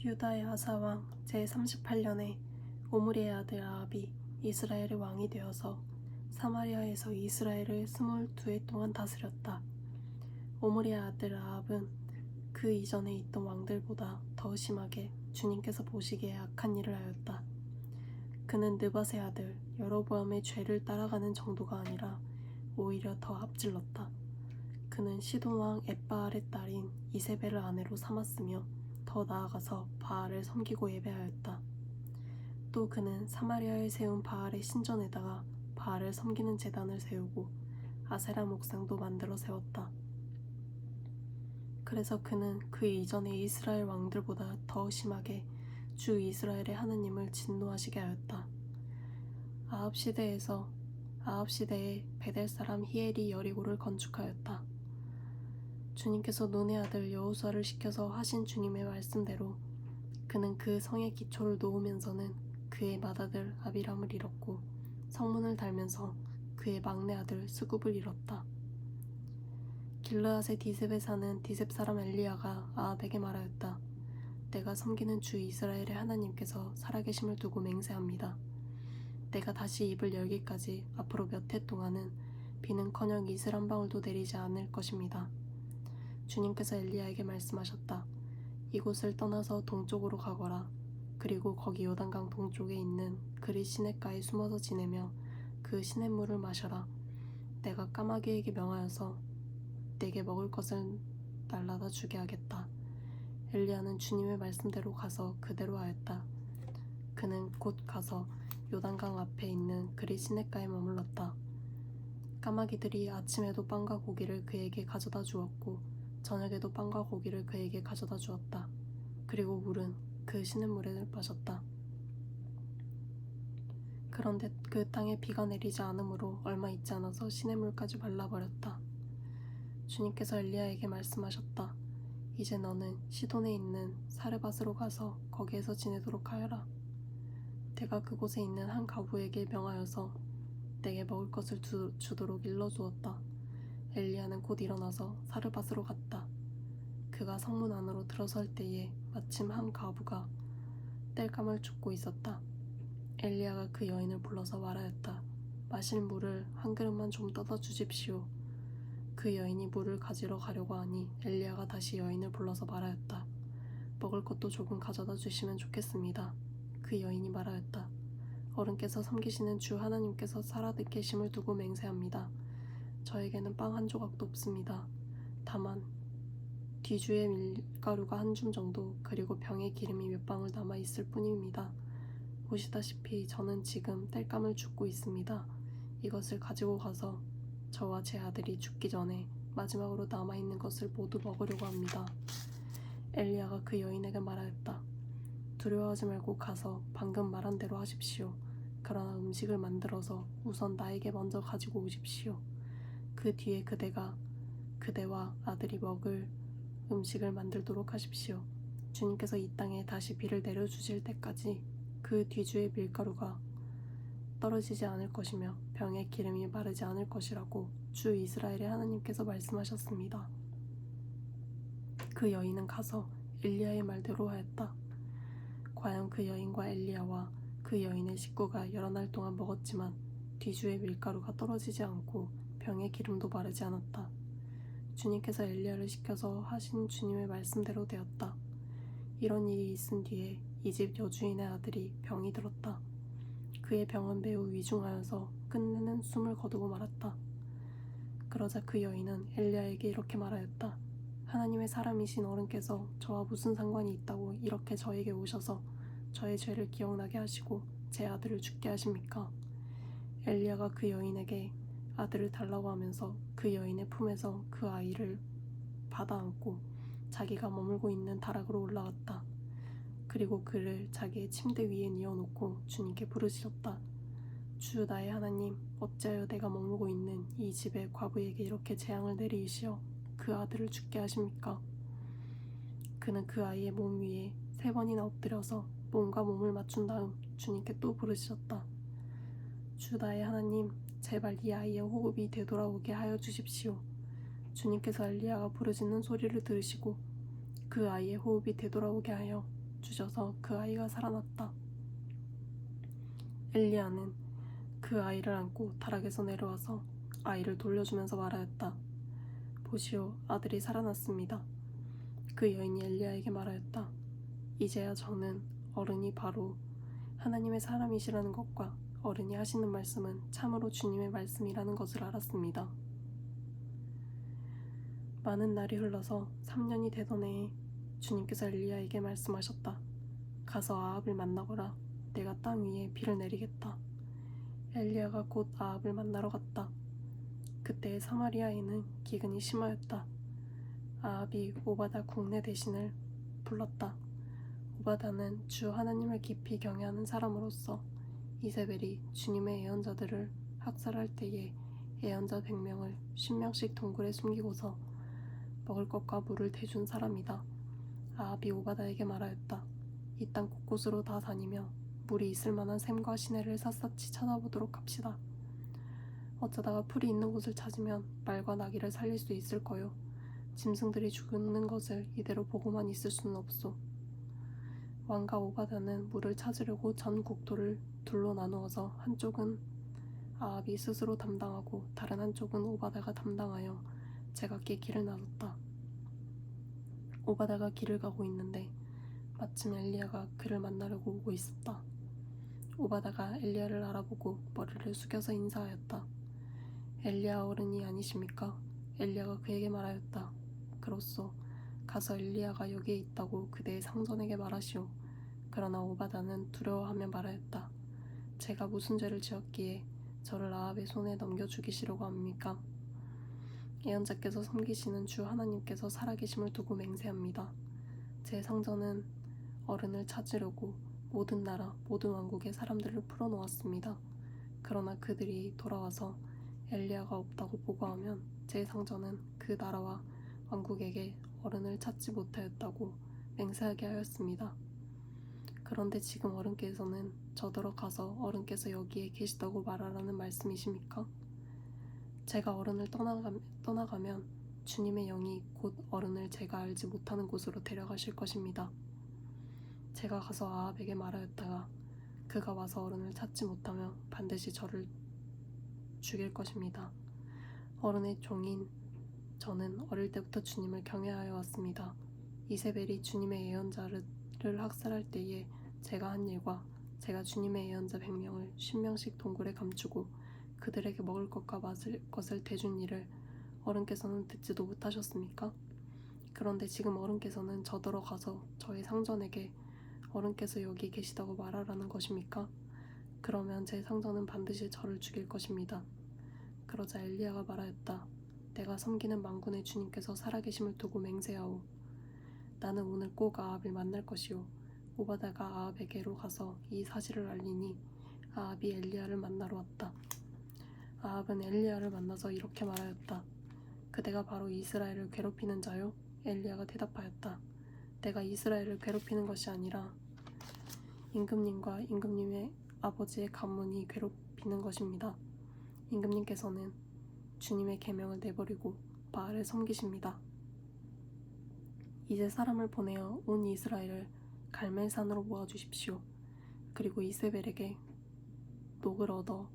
유다의 아사왕 제38년에 오므리의 아들 아합이 이스라엘의 왕이 되어서 사마리아에서 이스라엘을 22해 동안 다스렸다. 오므리의 아들 아합은 그 이전에 있던 왕들보다 더 심하게 주님께서 보시기에 악한 일을 하였다. 그는 느밧의 아들 여로보암의 죄를 따라가는 정도가 아니라 오히려 더 앞질렀다. 그는 시돈 왕 엣바알의 딸인 이세벨을 아내로 삼았으며 더 나아가서 바알을 섬기고 예배하였다. 또 그는 사마리아에 세운 바알의 신전에다가 바알을 섬기는 제단을 세우고 아세라 목상도 만들어 세웠다. 그래서 그는 그 이전의 이스라엘 왕들보다 더 심하게 주 이스라엘의 하나님을 진노하시게 하였다. 아합 시대에 베델 사람 히엘이 여리고를 건축하였다. 주님께서 눈의 아들 여호수아를 시켜서 하신 주님의 말씀대로 그는 그 성의 기초를 놓으면서는 그의 맏아들 아비람을 잃었고 성문을 달면서 그의 막내 아들 스굽을 잃었다. 길르앗의 디셉에 사는 디셉 사람 엘리야가 아합에게 말하였다. 내가 섬기는 주 이스라엘의 하나님께서 살아계심을 두고 맹세합니다. 내가 다시 입을 열기까지 앞으로 몇 해 동안은 비는커녕 이슬 한 방울도 내리지 않을 것입니다. 주님께서 엘리야에게 말씀하셨다. 이곳을 떠나서 동쪽으로 가거라. 그리고 거기 요단강 동쪽에 있는 그릿 시냇가에 숨어서 지내며 그 시냇물을 마셔라. 내가 까마귀에게 명하여서 내게 먹을 것을 날라다 주게 하겠다. 엘리야는 주님의 말씀대로 가서 그대로 하였다. 그는 곧 가서 요단강 앞에 있는 그릿 시냇가에 머물렀다. 까마귀들이 아침에도 빵과 고기를 그에게 가져다 주었고 저녁에도 빵과 고기를 그에게 가져다 주었다. 그리고 물은 그 시냇물에 마셨다. 그런데 그 땅에 비가 내리지 않으므로 얼마 있지 않아서 시냇물까지 말라버렸다. 주님께서 엘리야에게 말씀하셨다. 이제 너는 시돈에 있는 사르밧으로 가서 거기에서 지내도록 하여라. 내가 그곳에 있는 한 가부에게 명하여서 내게 먹을 것을 주도록 일러주었다. 엘리야는 곧 일어나서 사르밧으로 갔다. 그가 성문 안으로 들어설 때에 마침 한 가부가 땔감을 줍고 있었다. 엘리야가 그 여인을 불러서 말하였다. 마실 물을 한 그릇만 좀 떠다 주십시오. 그 여인이 물을 가지러 가려고 하니 엘리야가 다시 여인을 불러서 말하였다. 먹을 것도 조금 가져다 주시면 좋겠습니다. 그 여인이 말하였다. 어른께서 섬기시는 주 하나님께서 살아계심을 두고 맹세합니다. 저에게는 빵 한 조각도 없습니다. 다만 뒤주의 밀가루가 한 줌 정도 그리고 병에 기름이 몇 방울 남아있을 뿐입니다. 보시다시피 저는 지금 땔감을 줍고 있습니다. 이것을 가지고 가서 저와 제 아들이 죽기 전에 마지막으로 남아있는 것을 모두 먹으려고 합니다. 엘리야가 그 여인에게 말하였다. 두려워하지 말고 가서 방금 말한 대로 하십시오. 그러나 음식을 만들어서 우선 나에게 먼저 가지고 오십시오. 그 뒤에 그대와 아들이 먹을 음식을 만들도록 하십시오. 주님께서 이 땅에 다시 비를 내려주실 때까지 그 뒤주의 밀가루가 떨어지지 않을 것이며 병의 기름이 마르지 않을 것이라고 주 이스라엘의 하나님께서 말씀하셨습니다. 그 여인은 가서 엘리야의 말대로 하였다. 과연 그 여인과 엘리야와 그 여인의 식구가 여러 날 동안 먹었지만 뒤주의 밀가루가 떨어지지 않고 병의 기름도 마르지 않았다. 주님께서 엘리야를 시켜서 하신 주님의 말씀대로 되었다. 이런 일이 있은 뒤에 이 집 여주인의 아들이 병이 들었다. 그의 병은 매우 위중하여서 끝내는 숨을 거두고 말았다. 그러자 그 여인은 엘리야에게 이렇게 말하였다. 하나님의 사람이신 어른께서 저와 무슨 상관이 있다고 이렇게 저에게 오셔서 저의 죄를 기억나게 하시고 제 아들을 죽게 하십니까? 엘리야가 그 여인에게 아들을 달라고 하면서 그 여인의 품에서 그 아이를 받아 안고 자기가 머물고 있는 다락으로 올라갔다. 그리고 그를 자기의 침대 위에 뉘어놓고 주님께 부르짖었다. 주 나의 하나님, 어찌하여 내가 머물고 있는 이 집의 과부에게 이렇게 재앙을 내리시어 그 아들을 죽게 하십니까? 그는 그 아이의 몸 위에 3번이나 엎드려서 몸과 몸을 맞춘 다음 주님께 또 부르짖었다. 주 나의 하나님, 제발 이 아이의 호흡이 되돌아오게 하여 주십시오. 주님께서 엘리야가 부르짖는 소리를 들으시고 그 아이의 호흡이 되돌아오게 하여 주셔서 그 아이가 살아났다. 엘리야는 그 아이를 안고 다락에서 내려와서 아이를 돌려주면서 말하였다. 보시오, 아들이 살아났습니다. 그 여인이 엘리야에게 말하였다. 이제야 저는 어른이 바로 하나님의 사람이시라는 것과 어른이 하시는 말씀은 참으로 주님의 말씀이라는 것을 알았습니다. 많은 날이 흘러서 3년이 되던 해에 주님께서 엘리야에게 말씀하셨다. 가서 아합을 만나거라. 내가 땅 위에 비를 내리겠다. 엘리야가 곧 아합을 만나러 갔다. 그때 사마리아에는 기근이 심하였다. 아합이 오바다 국내 대신을 불렀다. 오바다는 주 하나님을 깊이 경외하는 사람으로서 이세벨이 주님의 예언자들을 학살할 때에 예언자 100명을 50명씩 동굴에 숨기고서 먹을 것과 물을 대준 사람이다. 아합이 오바다에게 말하였다. 이 땅 곳곳으로 다 다니며 물이 있을 만한 샘과 시내를 샅샅이 찾아보도록 합시다. 어쩌다가 풀이 있는 곳을 찾으면 말과 나귀를 살릴 수 있을 거요. 짐승들이 죽는 것을 이대로 보고만 있을 수는 없소. 왕과 오바다는 물을 찾으려고 전 국토를 둘로 나누어서 한쪽은 아합이 스스로 담당하고 다른 한쪽은 오바다가 담당하여 제각기 길을 나눴다. 오바다가 길을 가고 있는데 마침 엘리야가 그를 만나려고 오고 있었다. 오바다가 엘리야를 알아보고 머리를 숙여서 인사하였다. 엘리야 어른이 아니십니까? 엘리야가 그에게 말하였다. 그렇소. 가서 엘리야가 여기에 있다고 그대의 상전에게 말하시오. 그러나 오바다는 두려워하며 말하였다. 제가 무슨 죄를 지었기에 저를 아합의 손에 넘겨 죽이시려고 합니까? 예언자께서 섬기시는 주 하나님께서 살아계심을 두고 맹세합니다. 제 상전은 어른을 찾으려고 모든 나라, 모든 왕국의 사람들을 풀어놓았습니다. 그러나 그들이 돌아와서 엘리야가 없다고 보고하면 제 상전은 그 나라와 왕국에게 어른을 찾지 못하였다고 맹세하게 하였습니다. 그런데 지금 어른께서는 저더러 가서 어른께서 여기에 계시다고 말하라는 말씀이십니까? 제가 어른을 떠나가면 주님의 영이 곧 어른을 제가 알지 못하는 곳으로 데려가실 것입니다. 제가 가서 아합에게 말하였다가 그가 와서 어른을 찾지 못하며 반드시 저를 죽일 것입니다. 어른의 종인 저는 어릴 때부터 주님을 경외하여 왔습니다. 이세벨이 주님의 예언자를 학살할 때에 제가 한 일과 제가 주님의 예언자 100명을 50명씩 동굴에 감추고 그들에게 먹을 것과 마실 것을 대준 일을 어른께서는 듣지도 못하셨습니까? 그런데 지금 어른께서는 저더러 가서 저의 상전에게 어른께서 여기 계시다고 말하라는 것입니까? 그러면 제 상전은 반드시 저를 죽일 것입니다. 그러자 엘리야가 말하였다. 내가 섬기는 만군의 주님께서 살아계심을 두고 맹세하오. 나는 오늘 꼭 아합을 만날 것이오. 오바다가 아합에게로 가서 이 사실을 알리니 아합이 엘리야를 만나러 왔다. 아합은 엘리야를 만나서 이렇게 말하였다. 그대가 바로 이스라엘을 괴롭히는 자요? 엘리야가 대답하였다. 내가 이스라엘을 괴롭히는 것이 아니라 임금님과 임금님의 아버지의 가문이 괴롭히는 것입니다. 임금님께서는 주님의 계명을 내버리고 바알을 섬기십니다. 이제 사람을 보내어 온 이스라엘을 갈멜산으로 모아주십시오. 그리고 이세벨에게 녹을 얻어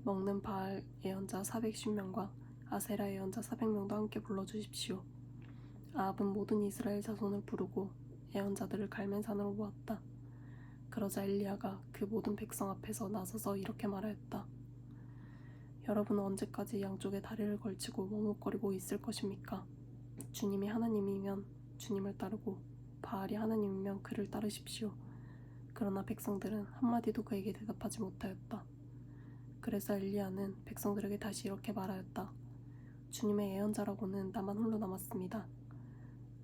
먹는 바알 예언자 410명과 아세라 예언자 400명도 함께 불러주십시오. 아합은 모든 이스라엘 자손을 부르고 예언자들을 갈멜산으로 모았다. 그러자 엘리야가 그 모든 백성 앞에서 나서서 이렇게 말하였다. 여러분은 언제까지 양쪽에 다리를 걸치고 머뭇거리고 있을 것입니까? 주님이 하나님이면 주님을 따르고 바알이 하나님이면 그를 따르십시오. 그러나 백성들은 한마디도 그에게 대답하지 못하였다. 그래서 엘리야는 백성들에게 다시 이렇게 말하였다. 주님의 예언자라고는 나만 홀로 남았습니다.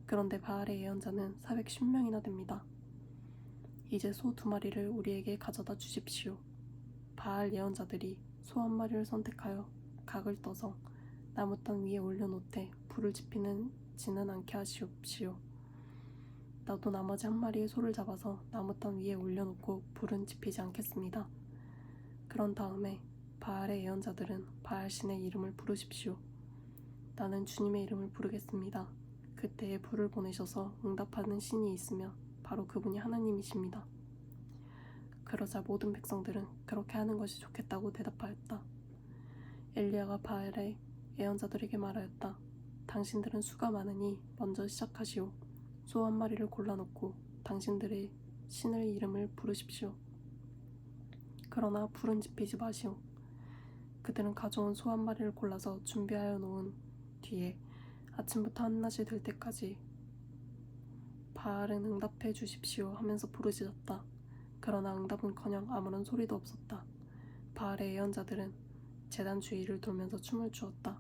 그런데 바알의 예언자는 410명이나 됩니다. 이제 소 2마리를 우리에게 가져다 주십시오. 바알 예언자들이 소 1마리를 선택하여 각을 떠서 나무땅 위에 올려놓되 불을 지피지는 않게 하시옵시오. 나도 나머지 1마리의 소를 잡아서 나무땅 위에 올려놓고 불은 지피지 않겠습니다. 그런 다음에 바알의 예언자들은 바알신의 이름을 부르십시오. 나는 주님의 이름을 부르겠습니다. 그때에 불을 보내셔서 응답하는 신이 있으면 바로 그분이 하나님이십니다. 그러자 모든 백성들은 그렇게 하는 것이 좋겠다고 대답하였다. 엘리야가 바알의 예언자들에게 말하였다. 당신들은 수가 많으니 먼저 시작하시오. 소 한 마리를 골라놓고 당신들의 신의 이름을 부르십시오. 그러나 불은 지피지 마시오. 그들은 가져온 소 한 마리를 골라서 준비하여 놓은 뒤에 아침부터 한낮이 될 때까지 바알은 응답해 주십시오 하면서 부르짖었다. 그러나 응답은커녕 아무런 소리도 없었다. 바알의 예언자들은 제단 주위를 돌면서 춤을 추었다.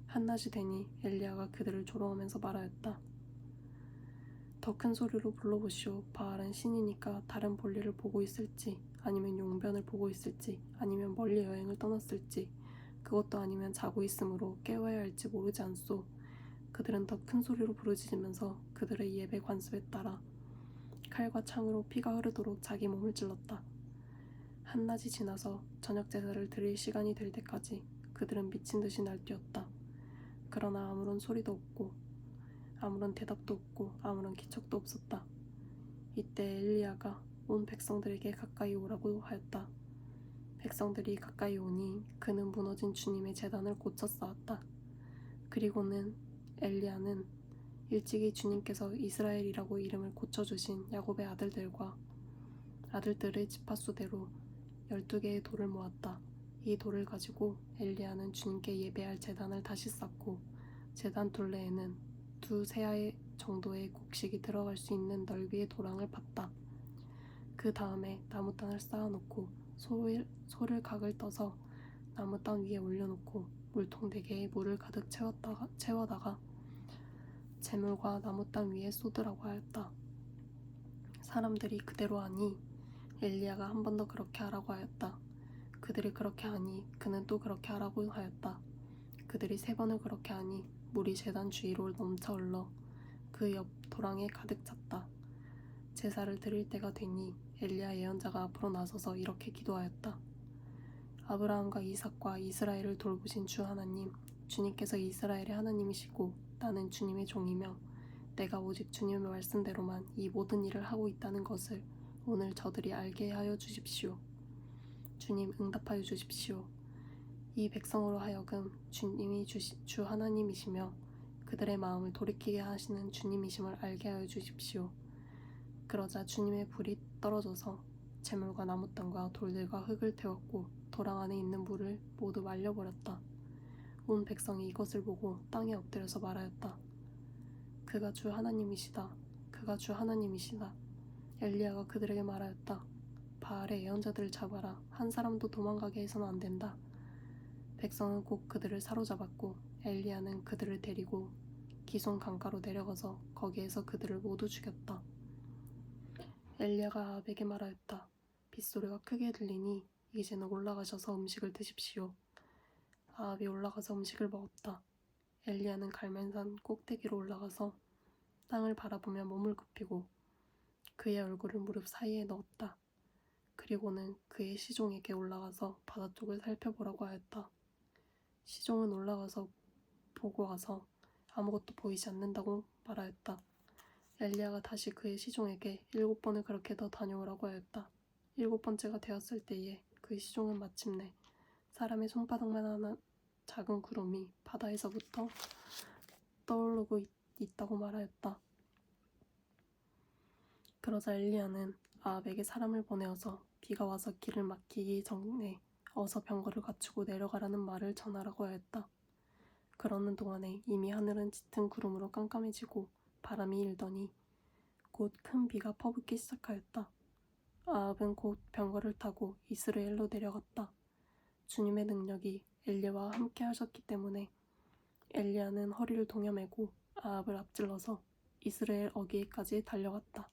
한낮이 되니 엘리야가 그들을 조롱하면서 말하였다. 더 큰 소리로 불러보시오. 바알은 신이니까 다른 볼일을 보고 있을지, 아니면 용변을 보고 있을지, 아니면 멀리 여행을 떠났을지, 그것도 아니면 자고 있으므로 깨워야 할지 모르지 않소. 그들은 더 큰 소리로 부르짖으면서 그들의 예배 관습에 따라 칼과 창으로 피가 흐르도록 자기 몸을 찔렀다. 한낮이 지나서 저녁 제사를 드릴 시간이 될 때까지 그들은 미친 듯이 날뛰었다. 그러나 아무런 소리도 없고 아무런 대답도 없고 아무런 기척도 없었다. 이때 엘리야가 온 백성들에게 가까이 오라고 하였다. 백성들이 가까이 오니 그는 무너진 주님의 제단을 고쳐 쌓았다. 그리고는 엘리야는 일찍이 주님께서 이스라엘이라고 이름을 고쳐주신 야곱의 아들들의 지파수대로 12개의 돌을 모았다. 이 돌을 가지고 엘리야는 주님께 예배할 제단을 다시 쌓고 제단 둘레에는 2세아 정도의 곡식이 들어갈 수 있는 넓이의 도랑을 팠다. 그 다음에 나무단을 쌓아놓고 소를 각을 떠서 나무단 위에 올려놓고 물통 4개에 물을 가득 채워다가 재물과 나무단 위에 쏟으라고 하였다. 사람들이 그대로 하니 엘리야가 한 번 더 그렇게 하라고 하였다. 그들이 그렇게 하니 그는 또 그렇게 하라고 하였다. 그들이 3번을 그렇게 하니 물이 제단 주위로 넘쳐 흘러 그 옆 도랑에 가득 찼다. 제사를 드릴 때가 되니 엘리야 예언자가 앞으로 나서서 이렇게 기도하였다. 아브라함과 이삭과 이스라엘을 돌보신 주 하나님, 주님께서 이스라엘의 하나님이시고 나는 주님의 종이며 내가 오직 주님의 말씀대로만 이 모든 일을 하고 있다는 것을 오늘 저들이 알게 하여 주십시오. 주님 응답하여 주십시오. 이 백성으로 하여금 주님이 주 하나님이시며 그들의 마음을 돌이키게 하시는 주님이심을 알게 하여 주십시오. 그러자 주님의 불이 떨어져서 재물과 나무땅과 돌들과 흙을 태웠고 도랑 안에 있는 물을 모두 말려버렸다. 온 백성이 이것을 보고 땅에 엎드려서 말하였다. 그가 주 하나님이시다. 그가 주 하나님이시다. 엘리야가 그들에게 말하였다. 바알의 예언자들을 잡아라. 한 사람도 도망가게 해서는 안 된다. 백성은 곧 그들을 사로잡았고 엘리야는 그들을 데리고 기손 강가로 내려가서 거기에서 그들을 모두 죽였다. 엘리야가 아합에게 말하였다. 빗소리가 크게 들리니 이제는 올라가셔서 음식을 드십시오. 아합이 올라가서 음식을 먹었다. 엘리야는 갈멜산 꼭대기로 올라가서 땅을 바라보며 몸을 굽히고 그의 얼굴을 무릎 사이에 넣었다. 그리고는 그의 시종에게 올라가서 바다 쪽을 살펴보라고 하였다. 시종은 올라가서 보고 와서 아무것도 보이지 않는다고 말하였다. 엘리야가 다시 그의 시종에게 7번을 그렇게 더 다녀오라고 하였다. 7번째가 되었을 때에 그 시종은 마침내 사람의 손바닥만 하는 작은 구름이 바다에서부터 떠오르고 있다고 말하였다. 그러자 엘리야는 아합에게 사람을 보내어서 비가 와서 길을 막히기 전에 어서 병거를 갖추고 내려가라는 말을 전하라고 하였다. 그러는 동안에 이미 하늘은 짙은 구름으로 깜깜해지고 바람이 일더니 곧 큰 비가 퍼붓기 시작하였다. 아합은 곧 병거를 타고 이스라엘로 내려갔다. 주님의 능력이 엘리야와 함께 하셨기 때문에 엘리야는 허리를 동여매고 아합을 앞질러서 이스라엘 어귀에까지 달려갔다.